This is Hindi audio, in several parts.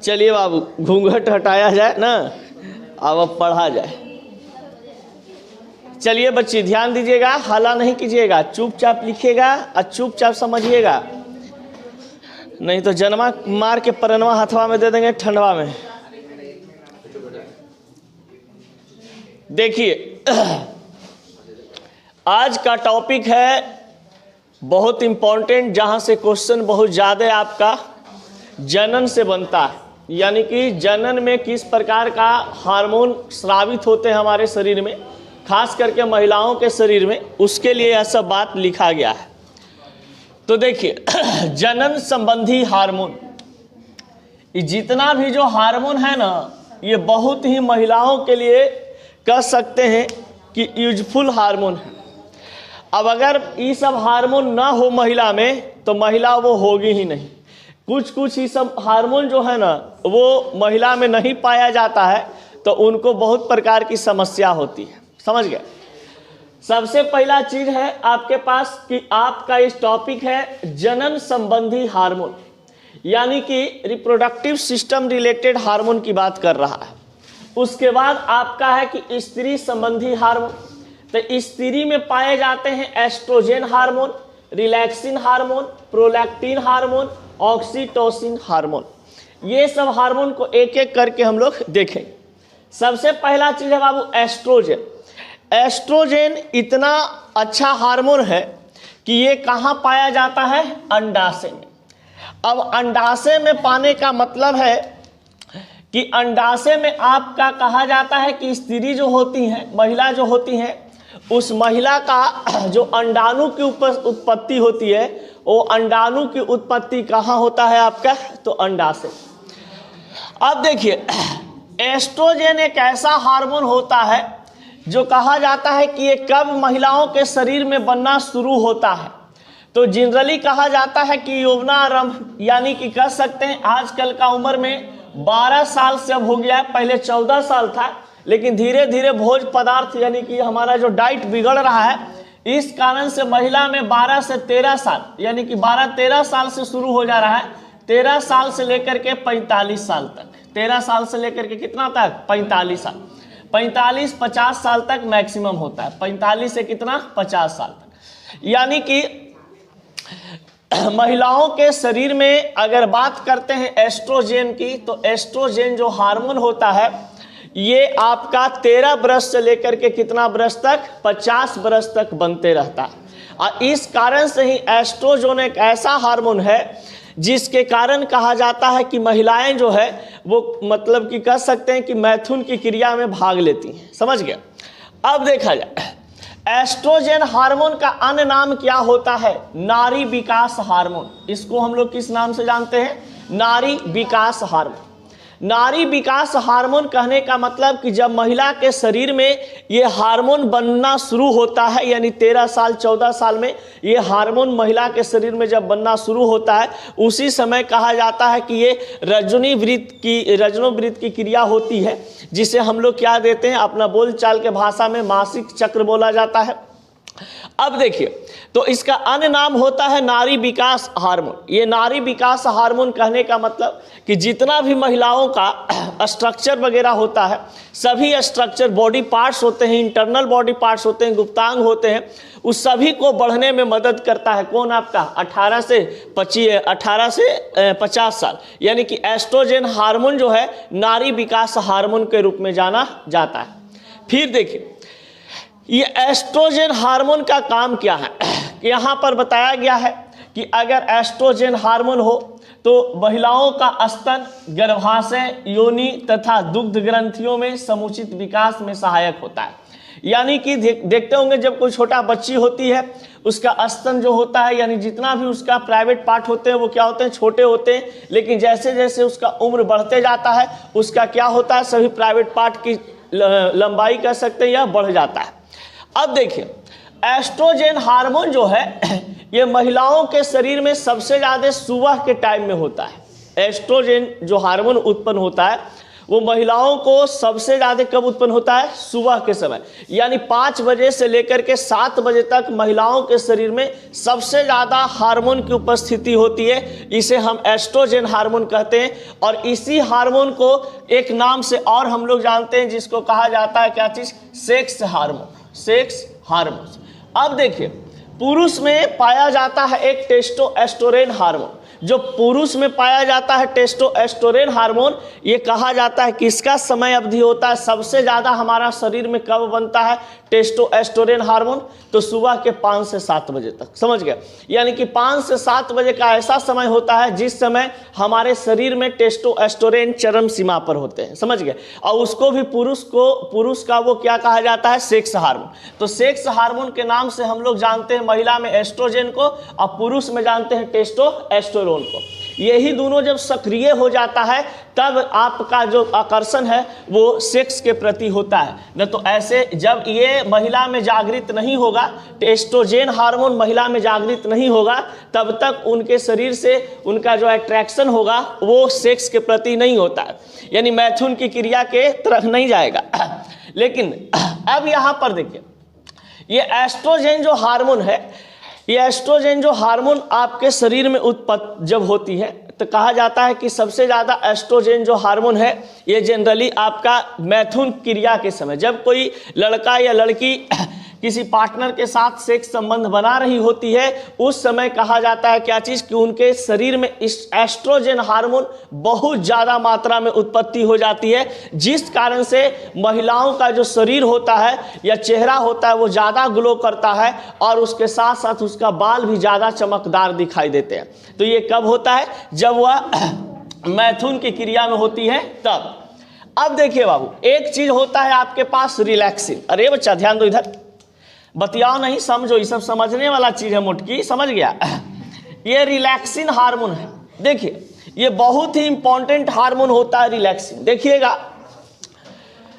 चलिए बाबू घूंघट हटाया जाए ना, अब पढ़ा जाए। चलिए बच्चे ध्यान दीजिएगा, हल्ला नहीं कीजिएगा, चुपचाप लिखिएगा और चुपचाप समझिएगा, नहीं तो जन्मा मार के परनवा हथवा में दे देंगे ठंडवा में। देखिए आज का टॉपिक है बहुत इंपॉर्टेंट, जहां से क्वेश्चन बहुत ज़्यादा आपका जनन से बनता है, यानी कि जनन में किस प्रकार का हार्मोन स्रावित होते हैं हमारे शरीर में, खास करके महिलाओं के शरीर में, उसके लिए यह सब बात लिखा गया है। तो देखिए जनन संबंधी हार्मोन, ये जितना भी जो हार्मोन है ना, ये बहुत ही महिलाओं के लिए कह सकते हैं कि यूजफुल हार्मोन है। अब अगर ये सब हार्मोन ना हो महिला में तो महिला वो होगी ही नहीं। कुछ ही सब हार्मोन जो है ना वो महिला में नहीं पाया जाता है तो उनको बहुत प्रकार की समस्या होती है, समझ गए। सबसे पहला चीज है आपके पास कि आपका इस टॉपिक है जनन संबंधी हार्मोन, यानी कि रिप्रोडक्टिव सिस्टम रिलेटेड हार्मोन की बात कर रहा है। उसके बाद आपका है कि स्त्री संबंधी हार्मोन, तो स्त्री में पाए जाते हैं oestrogen hormone, relaxin hormone, prolactin hormone, oxytocin hormone. ये सब हार्मोन को एक एक करके हम लोग देखें। सबसे पहला चीज है बाबू एस्ट्रोजन। एस्ट्रोजन इतना अच्छा हार्मोन है कि ये कहाँ पाया जाता है, अंडाशय में। अब अंडाशय में पाने का मतलब है कि अंडाशय में आपका कहा जाता है कि स्त्री जो होती हैं, महिला जो होती हैं, उस महिला का जो अंडाणु की उत्पत्ति होती है, वो अंडाणु की उत्पत्ति कहाँ होता है आपका, तो अंडाशय। अब देखिए एस्ट्रोजन एक ऐसा हार्मोन होता है जो कहा जाता है कि ये कब महिलाओं के शरीर में बनना शुरू होता है, तो जनरली कहा जाता है कि यौवनारंभ, यानी कि कह सकते हैं आजकल का उम्र में 12 साल से अब हो गया है, पहले 14 साल था, लेकिन धीरे धीरे भोज्य पदार्थ यानी कि हमारा जो डाइट बिगड़ रहा है, इस कारण से महिला में 12 से 13 साल यानी कि 12-13 साल से शुरू हो जा रहा है, 13 साल से लेकर के 45 साल तक, 13 साल से लेकर के कितना तक, 45 साल, 45-50 साल तक मैक्सिमम होता है, 45 से कितना, 50 साल तक। यानी कि महिलाओं के शरीर में अगर बात करते हैं एस्ट्रोजन की, तो एस्ट्रोजन जो हार्मोन होता है ये आपका 13 बरस से लेकर के कितना बरस तक, 50 बरस तक बनते रहता है। और इस कारण से ही एस्ट्रोजन एक ऐसा हार्मोन है जिसके कारण कहा जाता है कि महिलाएं जो है वो मतलब कि कह सकते हैं कि मैथुन की क्रिया में भाग लेती हैं, समझ गए। अब देखा जाए एस्ट्रोजन हार्मोन का अन्य नाम क्या होता है, नारी विकास हार्मोन। इसको हम लोग किस नाम से जानते हैं, नारी विकास हार्मोन। नारी विकास हार्मोन कहने का मतलब कि जब महिला के शरीर में ये हार्मोन बनना शुरू होता है, यानी 13 साल 14 साल में ये हार्मोन महिला के शरीर में जब बनना शुरू होता है, उसी समय कहा जाता है कि ये रजनोवृत्त की क्रिया होती है, जिसे हम लोग क्या देते हैं, अपना बोलचाल के भाषा में मासिक चक्र बोला जाता है। अब देखिए तो इसका अन्य नाम होता है नारी विकास हार्मोन। ये नारी विकास हार्मोन कहने का मतलब कि जितना भी महिलाओं का स्ट्रक्चर वगैरह होता है, सभी स्ट्रक्चर बॉडी पार्ट्स होते हैं, इंटरनल बॉडी पार्ट्स होते हैं, गुप्तांग होते हैं, उस सभी को बढ़ने में मदद करता है। कौन आपका 18 से 50 साल, यानी कि एस्ट्रोजन हार्मोन जो है नारी विकास हार्मोन के रूप में जाना जाता है। फिर देखिए ये एस्ट्रोजन हार्मोन का काम क्या है, यहाँ पर बताया गया है कि अगर एस्ट्रोजन हार्मोन हो तो महिलाओं का स्तन, गर्भाशय, योनि तथा दुग्ध ग्रंथियों में समुचित विकास में सहायक होता है। यानी कि देखते होंगे जब कोई छोटा बच्ची होती है, उसका स्तन जो होता है, यानी जितना भी उसका प्राइवेट पार्ट होते हैं वो क्या होते हैं, छोटे होते हैं, लेकिन जैसे जैसे उसका उम्र बढ़ते जाता है उसका क्या होता है, सभी प्राइवेट पार्ट की लंबाई कह सकते हैं या बढ़ जाता है। अब देखिए एस्ट्रोजन हार्मोन जो है ये महिलाओं के शरीर में सबसे ज़्यादा सुबह के टाइम में होता है। एस्ट्रोजन जो हार्मोन उत्पन्न होता है वो महिलाओं को सबसे ज़्यादा कब उत्पन्न होता है? सुबह के समय, यानी 5 बजे से लेकर के 7 बजे तक महिलाओं के शरीर में सबसे ज़्यादा हार्मोन की उपस्थिति होती है। इसे हम एस्ट्रोजन हार्मोन कहते हैं। और इसी हार्मोन को एक नाम से और हम लोग जानते हैं, जिसको कहा जाता है क्या चीज़? Sex hormone. Sex hormone. अब देखिए, पुरुष में पाया जाता है एक टेस्टोस्टेरोन हार्मोन। जो पुरुष में पाया जाता है टेस्टोस्टेरोन हार्मोन, ये कहा जाता है कि इसका समय अवधि होता है सबसे ज़्यादा हमारा शरीर में कब बनता है टेस्टोस्टेरोन हार्मोन? तो सुबह के 5 से 7 बजे तक, समझ गए? यानी कि 5 से 7 बजे का ऐसा समय होता है जिस समय हमारे शरीर में टेस्टोस्टेरोन चरम सीमा पर होते हैं, समझ गए? और उसको भी पुरुष का वो क्या कहा जाता है? Sex hormone. तो सेक्स हार्मोन के नाम से हम लोग जानते हैं महिला में एस्ट्रोजन को, और पुरुष में जानते हैं टेस्टोस्टेरोन को। यही दोनों जब सक्रिय हो जाता है तब आपका जो आकर्षण है वो सेक्स के प्रति होता है। न तो ऐसे जब ये महिला में जागृत नहीं होगा, टेस्टोजेन हार्मोन महिला में जागृत नहीं होगा, तब तक उनके शरीर से उनका जो अट्रैक्शन होगा वो सेक्स के प्रति नहीं होता है, यानी मैथुन की क्रिया के तरफ नहीं जाएगा। लेकिन अब यहाँ पर देखिए, ये एस्ट्रोजन जो हार्मोन है, ये एस्ट्रोजन जो हार्मोन आपके शरीर में उत्पत्ति जब होती है तो कहा जाता है कि सबसे ज़्यादा एस्ट्रोजन जो हार्मोन है ये जनरली आपका मैथुन क्रिया के समय, जब कोई लड़का या लड़की किसी पार्टनर के साथ सेक्स संबंध बना रही होती है, उस समय कहा जाता है क्या चीज़? कि उनके शरीर में इस एस्ट्रोजन हार्मोन बहुत ज़्यादा मात्रा में उत्पत्ति हो जाती है, जिस कारण से महिलाओं का जो शरीर होता है या चेहरा होता है वो ज़्यादा ग्लो करता है, और उसके साथ साथ उसका बाल भी ज़्यादा चमकदार दिखाई देते हैं। तो ये कब होता है? जब वह मैथुन की क्रिया में होती है तब। अब देखिए बाबू, एक चीज़ होता है आपके पास रिलैक्सिन। अरे बच्चा ध्यान दो, इधर बतियाओ नहीं, समझो, ये सब समझने वाला चीज़ है मुटकी, समझ गया? ये रिलैक्सिन हार्मोन है। देखिए, ये बहुत ही इंपॉर्टेंट हार्मोन होता है रिलैक्सिन। देखिएगा,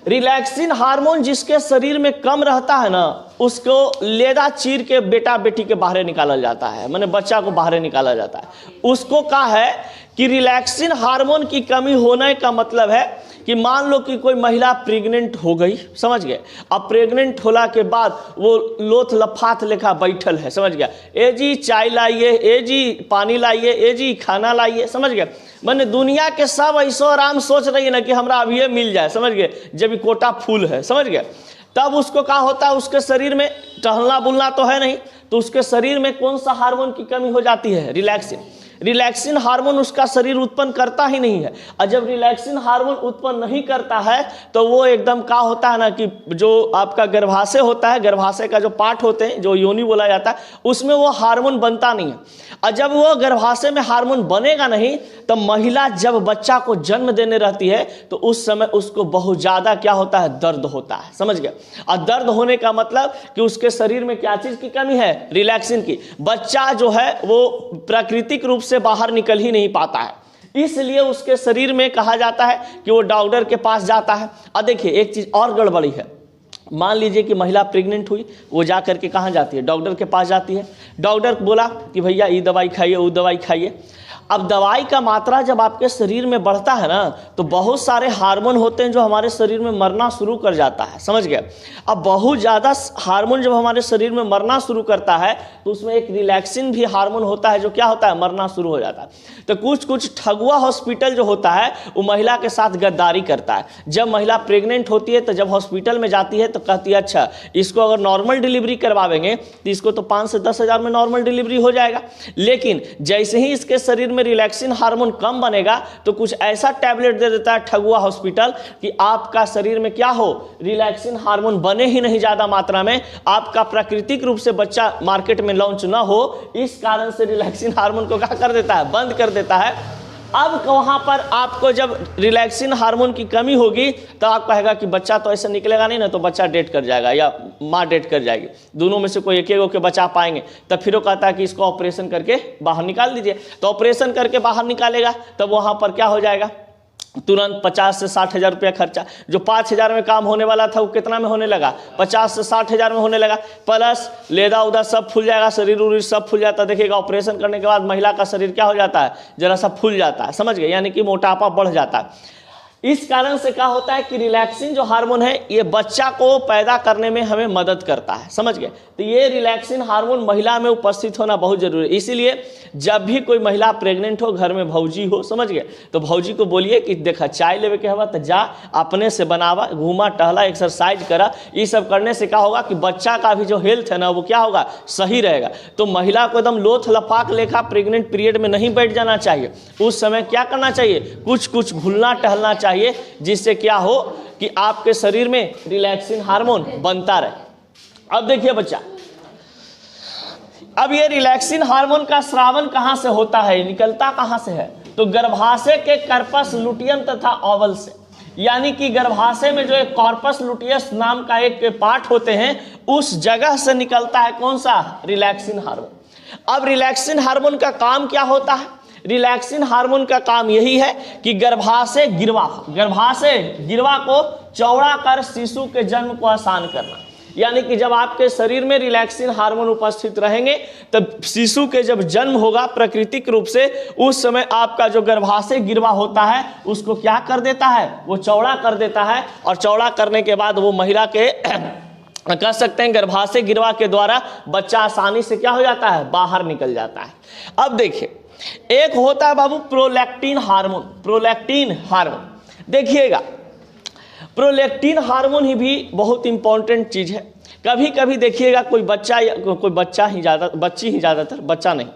रिलैक्सिन हार्मोन जिसके शरीर में कम रहता है ना, उसको लेदा चीर के बेटा बेटी के बाहर निकाला जाता है, माने बच्चा को बाहर निकाला जाता है। उसको कहा है कि रिलैक्सिन हार्मोन की कमी होने का मतलब है कि मान लो कि कोई महिला प्रेग्नेंट हो गई, समझ गए? अब प्रेग्नेंट होला के बाद वो लोथ लफात लेखा बैठल है, समझ गया? ए जी चाय लाइए, ए जी पानी लाइए, ए जी खाना लाइए, समझ गए? मैंने दुनिया के सब ऐसो आराम सोच रही है ना कि हमरा अभी ये मिल जाए, समझ गए? जब ये कोटा फूल है, समझ गए? तब उसको क्या होता है? उसके शरीर में टहलना बुलना तो है नहीं, तो उसके शरीर में कौन सा हार्मोन की कमी हो जाती है? रिलैक्सिन। रिलैक्सिन हार्मोन उसका शरीर उत्पन्न करता ही नहीं है, और जब रिलैक्सिन हार्मोन उत्पन्न नहीं करता है तो वो एकदम क्या होता है ना कि जो आपका गर्भाशय होता है, गर्भाशय का जो पार्ट होते हैं, जो योनि बोला जाता है, उसमें वो हार्मोन बनता नहीं है। और जब वो गर्भाशय में हार्मोन बनेगा नहीं, तो महिला जब बच्चा को जन्म देने रहती है तो उस समय उसको बहुत ज़्यादा क्या होता है? दर्द होता है, समझ गए? और दर्द होने का मतलब कि उसके शरीर में क्या चीज़ की कमी है? रिलैक्सिन की। बच्चा जो है वो प्राकृतिक रूप से बाहर निकल ही नहीं पाता है, इसलिए उसके शरीर में कहा जाता है कि वो डॉक्टर के पास जाता है। अब देखिए, एक चीज़ और गड़बड़ी है। मान लीजिए कि महिला प्रेग्नेंट हुई, वो जा करके कहाँ जाती है? डॉक्टर के पास जाती है। डॉक्टर बोला कि भैया ये दवाई खाइए, वो दवाई खाइए। अब दवाई का मात्रा जब आपके शरीर में बढ़ता है ना, तो बहुत सारे हार्मोन होते हैं जो हमारे शरीर में मरना शुरू कर जाता है, समझ गए? अब बहुत ज़्यादा हार्मोन जब हमारे शरीर में मरना शुरू करता है तो उसमें एक रिलैक्सिन भी हार्मोन होता है जो क्या होता है? मरना शुरू हो जाता है। तो कुछ ठगुआ हॉस्पिटल जो होता है वो महिला के साथ गद्दारी करता है। जब महिला प्रेग्नेंट होती है तो जब हॉस्पिटल में जाती है तो कहती है अच्छा इसको अगर नॉर्मल डिलीवरी करवाएंगे तो इसको तो 5 से 10 हज़ार में नॉर्मल डिलीवरी हो जाएगा। लेकिन जैसे ही इसके शरीर में रिलैक्सिन हार्मोन कम बनेगा तो कुछ ऐसा टैबलेट दे देता है ठगुआ हॉस्पिटल कि आपका शरीर में क्या हो? रिलैक्सिन हार्मोन बने ही नहीं ज़्यादा मात्रा में, आपका प्राकृतिक रूप से बच्चा मार्केट में लॉन्च ना हो, इस कारण से रिलैक्सिन हार्मोन को क्या कर देता है? बंद कर देता है। अब वहाँ पर आपको जब रिलैक्सिन हार्मोन की कमी होगी तो आप कहेगा कि बच्चा तो ऐसे निकलेगा नहीं ना, तो बच्चा डेथ कर जाएगा या माँ डेथ कर जाएगी, दोनों में से कोई एक को के बचा पाएंगे। तब फिर वो कहता है कि इसको ऑपरेशन करके बाहर निकाल दीजिए। तो ऑपरेशन करके बाहर निकालेगा तब वहाँ पर क्या हो जाएगा? तुरंत 50 से 60 हज़ार रुपया खर्चा। जो 5 हज़ार में काम होने वाला था वो कितना में होने लगा? 50 से 60 हज़ार में होने लगा। प्लस लेदा उदा सब फूल जाएगा, शरीर उरीर सब फूल जाता है। देखिएगा ऑपरेशन करने के बाद महिला का शरीर क्या हो जाता है? जरा सा फूल जाता है, समझ गए? यानी कि मोटापा बढ़ जाता है। इस कारण से क्या होता है कि रिलैक्सिन जो हार्मोन है ये बच्चा को पैदा करने में हमें मदद करता है, समझ गए। तो ये रिलैक्सिन हार्मोन महिला में उपस्थित होना बहुत जरूरी है। इसीलिए जब भी कोई महिला प्रेग्नेंट हो, घर में भौजी हो, समझ गए, तो भौजी को बोलिए कि देखा चाय लेवे के हवा तो जा अपने से बनावा, घूमा टहला, एक्सरसाइज करा। ये सब करने से क्या होगा कि बच्चा का भी जो हेल्थ है ना वो क्या होगा, सही रहेगा। तो महिला को एकदम लोथ लपाक लेखा प्रेग्नेंट पीरियड में नहीं बैठ जाना चाहिए। उस समय क्या करना चाहिए, कुछ कुछ घुलना टहलना चाहिए, जिससे क्या हो कि आपके शरीर में रिलैक्सिन हार्मोन बनता रहे। अब देखिए बच्चा, अब ये रिलैक्सिन हार्मोन का स्रावन कहां से होता है, निकलता कहां से है, तो गर्भाशय के कार्पस लुटियम तथा ओवल से, यानी कि गर्भाशय में जो एक कॉर्पस लुटियस नाम का एक पार्ट होते हैं उस जगह से निकलता है कौन सा, रिलैक्सिन हार्मोन। अब रिलैक्सिन हार्मोन का काम क्या होता है, रिलैक्सिन हार्मोन का काम यही है कि गर्भाशय गिरवा को चौड़ा कर शिशु के जन्म को आसान करना। यानी कि जब आपके शरीर में रिलैक्सिन हार्मोन उपस्थित रहेंगे तब शिशु के जब जन्म होगा प्राकृतिक रूप से, उस समय आपका जो गर्भाशय गिरवा होता है उसको क्या कर देता है, वो चौड़ा कर देता है। और चौड़ा करने के बाद वो महिला के कह सकते हैं गर्भाशय गिरवा के द्वारा बच्चा आसानी से क्या हो जाता है, बाहर निकल जाता है। अब देखिए, एक होता है बाबू प्रोलैक्टिन हार्मोन। देखिएगा, प्रोलैक्टिन हार्मोन ही भी बहुत इंपॉर्टेंट चीज है। कभी कभी देखिएगा कोई बच्ची ही ज़्यादातर, बच्चा नहीं,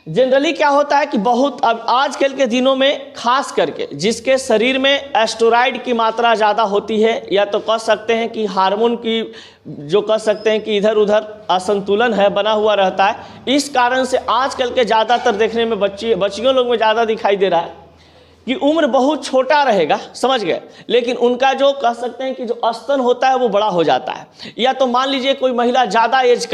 जनरली क्या होता है कि बहुत अब आजकल के दिनों में खास करके जिसके शरीर में एस्टेरॉइड की मात्रा ज़्यादा होती है, या तो कह सकते हैं कि हार्मोन की जो कह सकते हैं कि इधर उधर असंतुलन है बना हुआ रहता है, इस कारण से आजकल के ज़्यादातर देखने में बच्चियों लोग में ज़्यादा दिखाई दे रहा है कि उम्र बहुत छोटा रहेगा, समझ गए, लेकिन उनका जो कह सकते हैं कि जो स्तन होता है वो बड़ा हो जाता है। या तो मान लीजिए कोई महिला ज़्यादा एज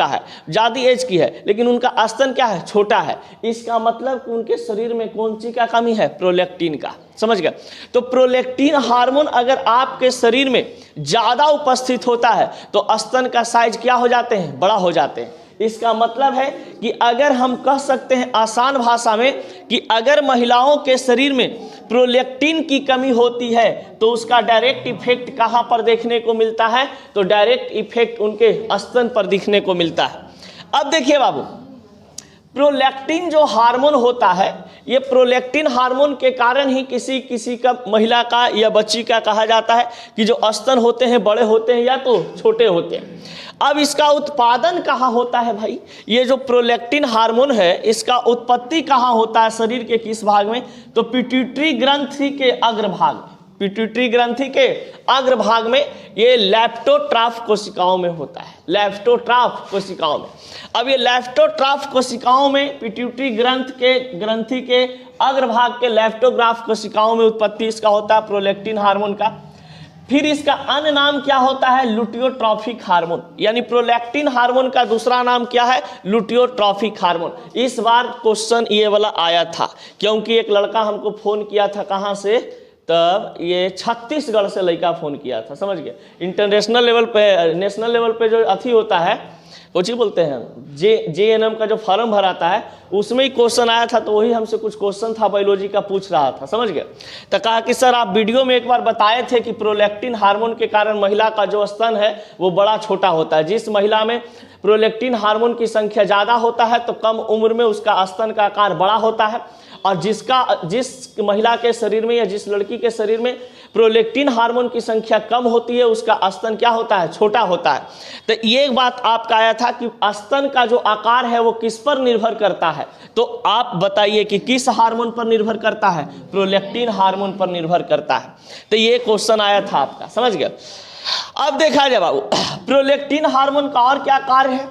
की है लेकिन उनका स्तन क्या है, छोटा है। इसका मतलब कि उनके शरीर में कौन सी का कमी है, प्रोलैक्टिन का, समझ गए। तो प्रोलैक्टिन हार्मोन अगर आपके शरीर में ज़्यादा उपस्थित होता है तो स्तन का साइज क्या हो जाते हैं, बड़ा हो जाते हैं। इसका मतलब है कि अगर हम कह सकते हैं आसान भाषा में कि अगर महिलाओं के शरीर में प्रोलैक्टिन की कमी होती है तो उसका डायरेक्ट इफेक्ट कहाँ पर देखने को मिलता है, तो डायरेक्ट इफेक्ट उनके स्तन पर दिखने को मिलता है। अब देखिए बाबू, प्रोलैक्टिन जो हार्मोन होता है, ये प्रोलैक्टिन हार्मोन के कारण ही किसी का, महिला का या बच्ची का कहा जाता है कि जो स्तन होते हैं बड़े होते हैं या तो छोटे होते हैं। अब इसका उत्पादन कहाँ होता है भाई, ये जो प्रोलैक्टिन हार्मोन है इसका उत्पत्ति कहाँ होता है, शरीर के किस भाग में, तो पिट्यूटरी ग्रंथि के अग्रभाग में। पिट्यूटरी ग्रंथि के अग्रभाग में ये लैप्टोट्रॉफ कोशिकाओं में होता है, लैप्टोट्रॉफ कोशिकाओं में। अब ये लैप्टोट्रॉफ कोशिकाओं में पिट्यूटरी ग्रंथि के अग्रभाग के लैप्टोग्राफ कोशिकाओं में उत्पत्ति इसका होता है प्रोलैक्टिन हार्मोन का। फिर इसका अन्य नाम क्या होता है, लुटियोट्रॉफिक हार्मोन, यानी प्रोलैक्टिन हार्मोन का दूसरा नाम क्या है, लुटियोट्रॉफिक हार्मोन। इस बार क्वेश्चन ये वाला आया था क्योंकि एक लड़का हमको फोन किया था, कहाँ से, तब ये छत्तीसगढ़ से लड़का फोन किया था, समझ गए। इंटरनेशनल लेवल पे, नेशनल लेवल पे जो अथी होता है, कुछ ही बोलते हैं, JNM का जो फॉर्म भराता है उसमें ही क्वेश्चन आया था, तो वही हमसे कुछ क्वेश्चन था बायोलॉजी का पूछ रहा था, समझ गए। तो कहा कि सर आप वीडियो में एक बार बताए थे कि प्रोलैक्टिन हार्मोन के कारण महिला का जो स्तन है वो बड़ा छोटा होता है। जिस महिला में प्रोलैक्टिन हार्मोन की संख्या ज़्यादा होता है तो कम उम्र में उसका स्तन का आकार बड़ा होता है, और जिस महिला के शरीर में या जिस लड़की के शरीर में प्रोलैक्टिन हार्मोन की संख्या कम होती है उसका स्तन क्या होता है, छोटा होता है। तो ये बात आपका आया था कि स्तन का जो आकार है वो किस पर निर्भर करता है, तो आप बताइए कि किस हार्मोन पर निर्भर करता है, प्रोलैक्टिन हार्मोन पर निर्भर करता है। तो ये क्वेश्चन आया था आपका, समझ गए। अब देखा जाए बाबू, प्रोलैक्टिन हार्मोन का और क्या कार्य है,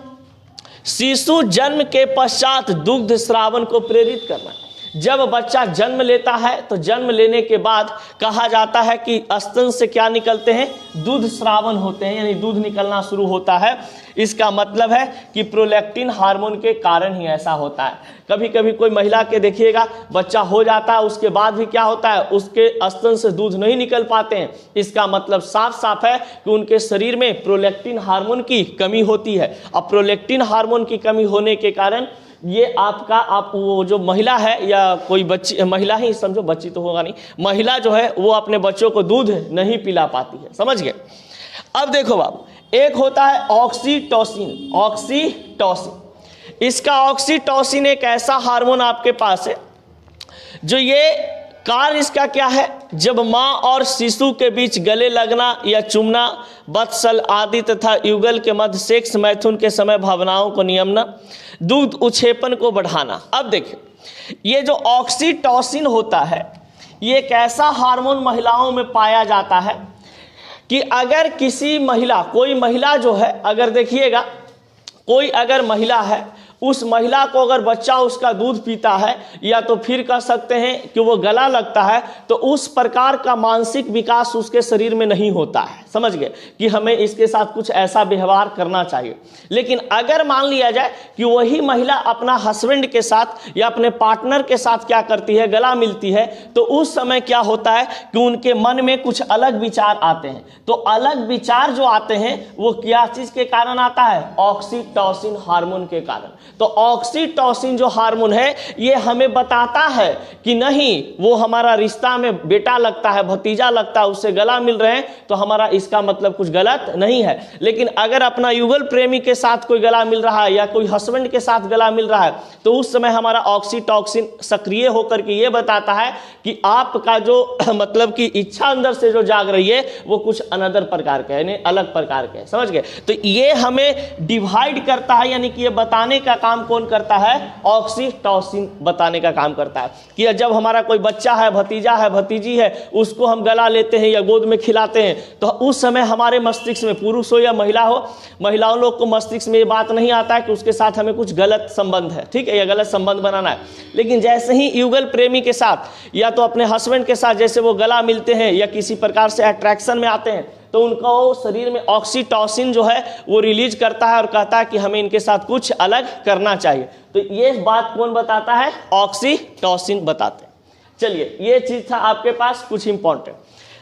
शिशु जन्म के पश्चात दुग्ध स्रावन को प्रेरित करना। जब बच्चा जन्म लेता है तो जन्म लेने के बाद कहा जाता है कि स्तन से क्या निकलते हैं, दूध स्रावन होते हैं, यानी दूध निकलना शुरू होता है। इसका मतलब है कि प्रोलैक्टिन हार्मोन के कारण ही ऐसा होता है। कभी कभी कोई महिला के देखिएगा बच्चा हो जाता है उसके बाद भी क्या होता है, उसके स्तन से दूध नहीं निकल पाते हैं। इसका मतलब साफ साफ है कि उनके शरीर में प्रोलैक्टिन हार्मोन की कमी होती है, और प्रोलैक्टिन हार्मोन की कमी होने के कारण ये आपका आप वो जो महिला है या कोई बच्ची, महिला ही समझो, बच्ची तो होगा नहीं, महिला जो है वो अपने बच्चों को दूध नहीं पिला पाती है, समझ गए। अब देखो बाबू, एक होता है ऑक्सीटोसिन। ऑक्सीटोसिन, इसका ऑक्सीटोसिन एक ऐसा हार्मोन आपके पास है जो ये कार्य इसका क्या है, जब माँ और शिशु के बीच गले लगना या चुमना, वत्सल आदि तथा युगल के मध्य सेक्स मैथुन के समय भावनाओं को नियमना, दूध उछेपन को बढ़ाना। अब देखिए, ये जो ऑक्सीटोसिन होता है ये एक ऐसा हार्मोन महिलाओं में पाया जाता है कि अगर किसी महिला, कोई महिला जो है, अगर देखिएगा कोई अगर महिला है, उस महिला को अगर बच्चा उसका दूध पीता है या तो फिर कह सकते हैं कि वो गला लगता है, तो उस प्रकार का मानसिक विकास उसके शरीर में नहीं होता है, समझ गए, कि हमें इसके साथ कुछ ऐसा व्यवहार करना चाहिए। लेकिन अगर मान लिया जाए कि वही महिला अपना हस्बैंड के साथ या अपने पार्टनर के साथ क्या करती है, गला मिलती है, तो उस समय क्या होता है कि उनके मन में कुछ अलग विचार आते हैं। तो अलग विचार जो आते हैं वो क्या चीज के कारण आता है, ऑक्सीटोसिन हार्मोन के कारण। तो ऑक्सीटोसिन जो हार्मोन है ये हमें बताता है कि नहीं, वो हमारा रिश्ता में बेटा लगता है, भतीजा लगता है, उससे गला मिल रहे हैं, तो हमारा इसका मतलब कुछ गलत नहीं है। लेकिन अगर अपना युगल प्रेमी के साथ कोई गला मिल रहा है या कोई हस्बैंड के साथ गला मिल रहा है, तो उस समय हमारा ऑक्सीटोसिन सक्रिय होकर के ये बताता है कि आपका जो मतलब कि इच्छा अंदर से जो जाग रही है वो कुछ अनदर प्रकार का है, यानी अलग प्रकार का है, समझ गए। तो ये हमें डिवाइड करता है, यानी कि ये बताने का काम कौन करता है, ऑक्सीटोसिन बताने का काम करता है कि जब हमारा कोई बच्चा है, भतीजा है, भतीजी है, उसको हम गला लेते हैं या गोद में खिलाते हैं, तो उस समय हमारे मस्तिष्क में, पुरुष हो या महिला हो, महिलाओं लोग को मस्तिष्क में ये बात नहीं आता है कि उसके साथ हमें कुछ गलत संबंध है, ठीक है, या गलत संबंध बनाना है। लेकिन जैसे ही युगल प्रेमी के साथ या तो अपने हस्बैंड के साथ जैसे वो गला मिलते हैं या किसी प्रकार से अट्रैक्शन में आते हैं, तो उनका वो शरीर में ऑक्सीटोसिन जो है वो रिलीज करता है और कहता है कि हमें इनके साथ कुछ अलग करना चाहिए। तो ये बात कौन बताता है, ऑक्सीटोसिन बताते हैं। चलिए, ये चीज था आपके पास कुछ इंपॉर्टेंट।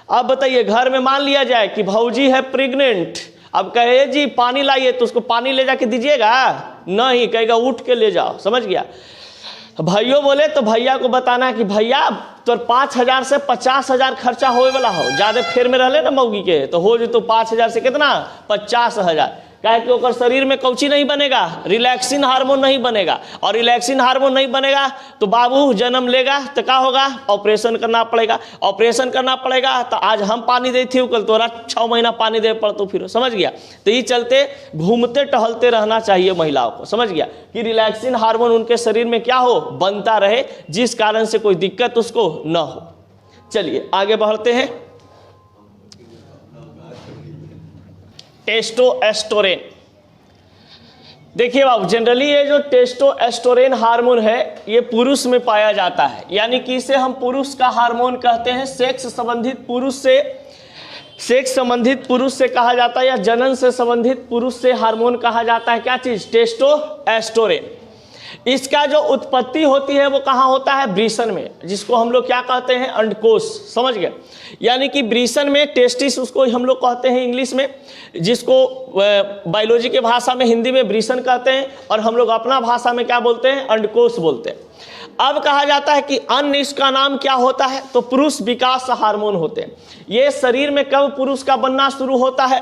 अब बताइए, घर में मान लिया जाए कि भौजी है प्रेग्नेंट, अब कहे जी पानी लाइए, तो उसको पानी ले जाके दीजिएगा, नहीं, कहेगा उठ के ले जाओ, समझ गया। भाइयों बोले तो भैया को बताना है कि भैया तो 5,000 से 50,000 खर्चा होए वाला हो, ज्यादा फेर में रहले ना मौगी के, तो हो जी तो 5,000 से कितना, 50,000। काहे कि ओकर शरीर में कौची नहीं बनेगा, रिलैक्सिन हार्मोन नहीं बनेगा, और रिलैक्सिन हार्मोन नहीं बनेगा तो बाबू जन्म लेगा तो क्या होगा, ऑपरेशन करना पड़ेगा। ऑपरेशन करना पड़ेगा तो आज हम पानी देती हूँ, कल तोरा 6 महीना पानी दे पड़तो, फिर समझ गया। तो ये चलते घूमते टहलते रहना चाहिए महिलाओं को, समझ गया, कि रिलैक्सिन हार्मोन उनके शरीर में क्या हो, बनता रहे, जिस कारण से कोई दिक्कत उसको न हो। चलिए आगे बढ़ते हैं। टेस्टोस्टेरोन, देखिए बाबू, जनरली ये जो टेस्टोस्टेरोन हार्मोन है ये पुरुष में पाया जाता है, यानी कि इसे हम पुरुष का हार्मोन कहते हैं। सेक्स संबंधित पुरुष से कहा जाता है, या जनन से संबंधित पुरुष से हार्मोन कहा जाता है, क्या चीज, टेस्टोस्टेरोन। इसका जो उत्पत्ति होती है वो कहाँ होता है, वृषण में, जिसको हम लोग क्या कहते हैं, अंडकोश, समझ गए। यानी कि वृषण में, टेस्टिस उसको हम लोग कहते हैं इंग्लिश में, जिसको बायोलॉजी के भाषा में, हिंदी में वृषण कहते हैं, और हम लोग अपना भाषा में क्या बोलते हैं, अंडकोश बोलते हैं। अब कहा जाता है कि अन्य इसका नाम क्या होता है, तो पुरुष विकास हार्मोन होते हैं। ये शरीर में कब पुरुष का बनना शुरू होता है,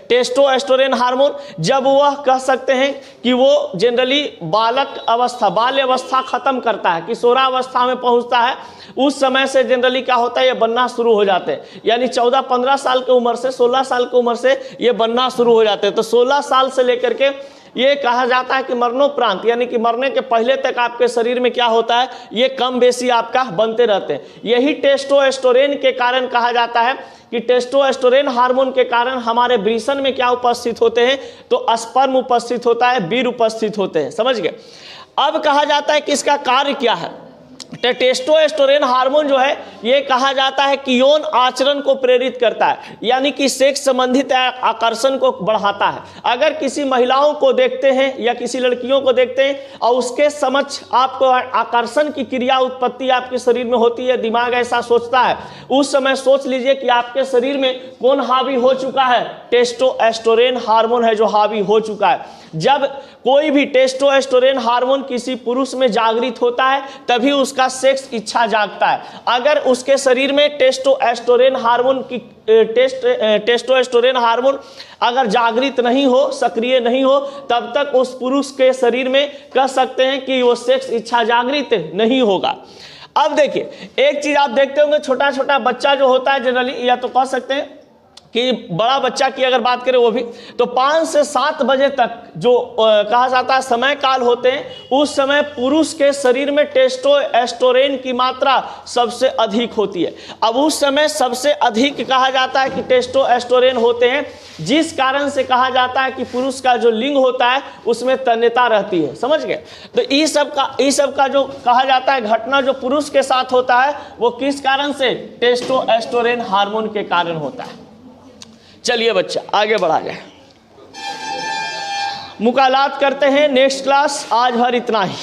टेस्टोस्टेरोन हार्मोन, जब वह कह सकते हैं कि वो जनरली बाल्य अवस्था खत्म करता है, किशोरावस्था में पहुंचता है, उस समय से जनरली क्या होता है, ये बनना शुरू हो जाते हैं। यानी 14-15 साल की उम्र से, 16 साल की उम्र से ये बनना शुरू हो जाते हैं। तो 16 साल से लेकर के ये कहा जाता है कि मरणोपरांत, यानी कि मरने के पहले तक आपके शरीर में क्या होता है, ये कम बेसी आपका बनते रहते हैं। यही टेस्टोस्टेरोन के कारण कहा जाता है कि टेस्टोस्टेरोन हार्मोन के कारण हमारे वृषण में क्या उपस्थित होते हैं, तो स्पर्म उपस्थित होता है, वीर्य उपस्थित होते हैं, समझ गए। अब कहा जाता है कि इसका कार्य क्या है। टेस्टोस्टेरोन हार्मोन जो है ये कहा जाता है कि यौन आचरण को प्रेरित करता है, यानी कि सेक्स संबंधित आकर्षण को बढ़ाता है। अगर किसी महिलाओं को देखते हैं या किसी लड़कियों को देखते हैं और उसके समक्ष आपको आकर्षण की क्रिया उत्पत्ति आपके शरीर में होती है, दिमाग ऐसा सोचता है, उस समय सोच लीजिए कि आपके शरीर में कौन हावी हो चुका है? टेस्टोस्टेरोन हार्मोन है जो हावी हो चुका है। जब कोई भी टेस्टोस्टेरोन हार्मोन किसी पुरुष में जागृत होता है तभी उसका सेक्स इच्छा जागता है। अगर उसके शरीर में टेस्टोस्टेरोन हार्मोन अगर जागृत नहीं हो, सक्रिय नहीं हो, तब तक उस पुरुष के शरीर में कह सकते हैं कि वो सेक्स इच्छा जागृत नहीं होगा। अब देखिए, एक चीज आप देखते होंगे, छोटा छोटा बच्चा जो होता है जनरली, या तो कह सकते हैं कि बड़ा बच्चा की अगर बात करें वो भी, तो 5 से 7 बजे तक जो कहा जाता है समय काल होते हैं, उस समय पुरुष के शरीर में टेस्टोस्टेरोन की मात्रा सबसे अधिक होती है। अब उस समय सबसे अधिक कहा जाता है कि टेस्टोस्टेरोन होते हैं, जिस कारण से कहा जाता है कि पुरुष का जो लिंग होता है उसमें तन्यता रहती है। समझ गए? तो इस सब का जो कहा जाता है घटना जो पुरुष के साथ होता है वो किस कारण से? टेस्टोस्टेरोन हार्मोन के कारण होता है। चलिए बच्चा आगे बढ़ा जाए, मुकालात करते हैं। नेक्स्ट क्लास आज भर इतना ही।